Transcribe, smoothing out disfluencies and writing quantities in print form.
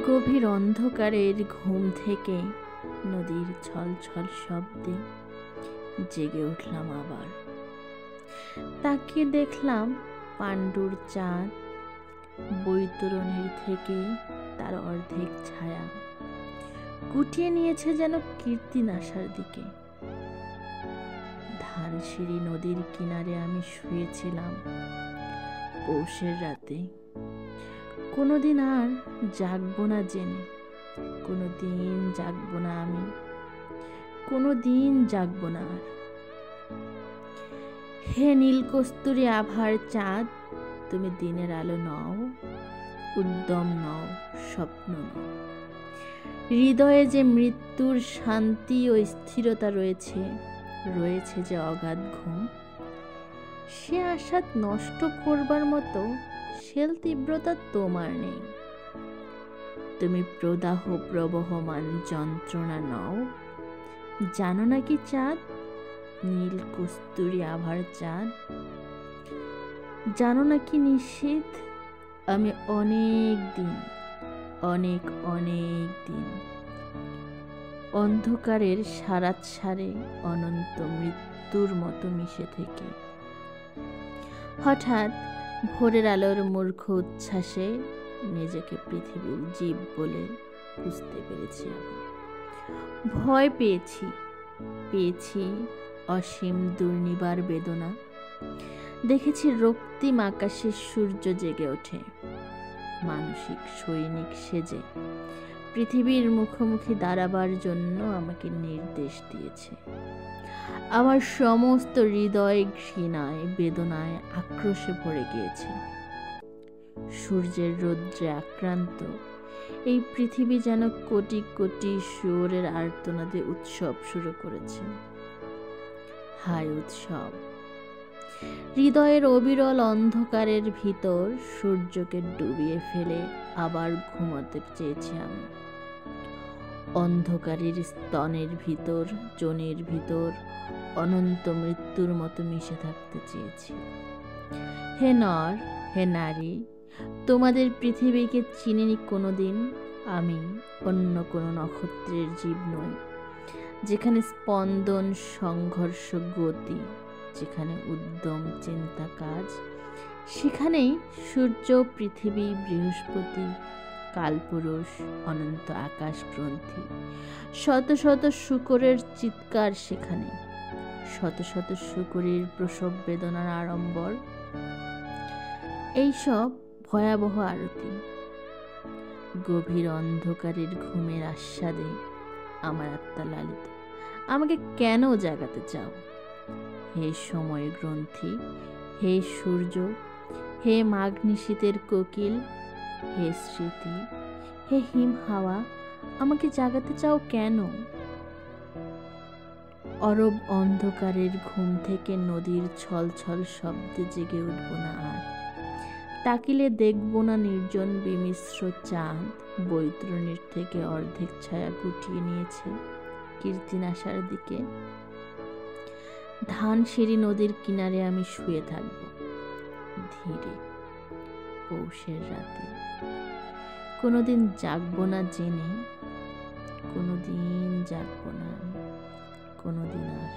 গভীর অন্ধকারের ঘুম থেকে নদীর ছলছল শব্দে জেগে উঠলাম আবার। তাকিয়ে দেখলাম পাণ্ডুর চাঁদ বৈতরণীর থেকে তার অর্ধেক ছায়া গুটিয়ে নিয়েছে যেন কীর্তিনাশার দিকে। ধানসিঁড়ি নদীর কিনারে আমি শুয়েছিলাম পৌষের রাতে। কোনোদিন আর জাগবো না জেনে, কোনোদিন জাগবো না আমি, কোনোদিন জাগবো না আর। হে নীলকস্তুরী আভার চাঁদ, তুমি দিনের আলো নও, উদ্যম নও, স্বপ্ন নও। হৃদয়ে যে মৃত্যুর শান্তি ও স্থিরতা রয়েছে, রয়েছে যে অগাধ ঘুম, সে আশাত নষ্ট করবার মতো শেল তীব্রতা তোমার নেই। তুমি প্রদাহ প্রবহমান যন্ত্রণা নও। জানো নাকি চাঁদ, নীল কস্তুরী আভার চাঁদ, জানো নাকি নিশীথ, আমি অনেক দিন, অনেক অনেক দিন অন্ধকারের সারাৎসারে অনন্ত মৃত্যুর মতো মিশে থেকে হঠাৎ ভোরের আলোর মূর্খ উচ্ছ্বাসে নিজেকে পৃথিবীর জীব বলে বুঝতে পেরেছি। ভয় পেয়েছি, পেয়েছি অসীম দুর্নিবার বেদনা। দেখেছি রক্তিম আকাশে সূর্য জেগে ওঠে মানসিক সৈনিক সেজে, পৃথিবীর মুখোমুখি দাঁড়াবার জন্য আমাকে নির্দেশ দিয়েছে। আমার সমস্ত হৃদয় ঘৃণায়, বেদনায়, আক্রোশে ভরে গিয়েছে। সূর্যের রৌদ্রে আক্রান্ত এই পৃথিবী যেন কোটি কোটি শুয়োরের আর্তনাদে উৎসব শুরু করেছে। হায় উৎসব! হৃদয়ের অবিরল অন্ধকারের ভিতর সূর্যকে ডুবিয়ে ফেলে আবার ঘুমাতে চেয়েছি আমি। অন্ধকারের স্তনের ভিতর, যোনির ভিতর অনন্ত মৃত্যুর মতো মিশে থাকতে চেয়েছি। হে নর, হে নারী, তোমাদের পৃথিবীকে চিনিনি কোনোদিন। আমি অন্য কোনো নক্ষত্রের জীব নই, যেখানে স্পন্দন, সংঘর্ষ, গতি, যেখানে উদ্যম, চিন্তা, কাজ, সেখানেই সূর্য, পৃথিবী, বৃহস্পতি, কালপুরুষ, অনন্ত আকাশ গ্রন্থি, শত শত শূকরের চিৎকার সেখানে, শত শত শূকরের প্রসব বেদনার আড়ম্বর। এইসব ভয়াবহ আরতি। গভীর অন্ধকারের ঘুমের আস্বাদে আমার আত্মা লালিত। আমাকে কেন জাগাতে চাও? হে সময় গ্রন্থি, হে সূর্য, হে মাঘ নিশীথের কোকিল, হে স্মৃতি, হে হিম হাওয়া, আমাকে জাগাতে চাও কেন? অরব অন্ধকারের ঘুম থেকে নদীর ছলছল শব্দে জেগে উঠব না আর। তাকিলে দেখব না নির্জন বিমিশ্র চাঁদ বৈতরণীর থেকে অর্ধেক ছায়া গুটিয়ে নিয়েছে কীর্তিনাশার দিকে। ধানসিঁড়ি নদীর কিনারে আমি শুয়ে থাকব ধীরে পৌষের রাতে। কোনোদিন জাগবো না জেনে, কোনোদিন জাগবো না আমি, কোনোদিন আর।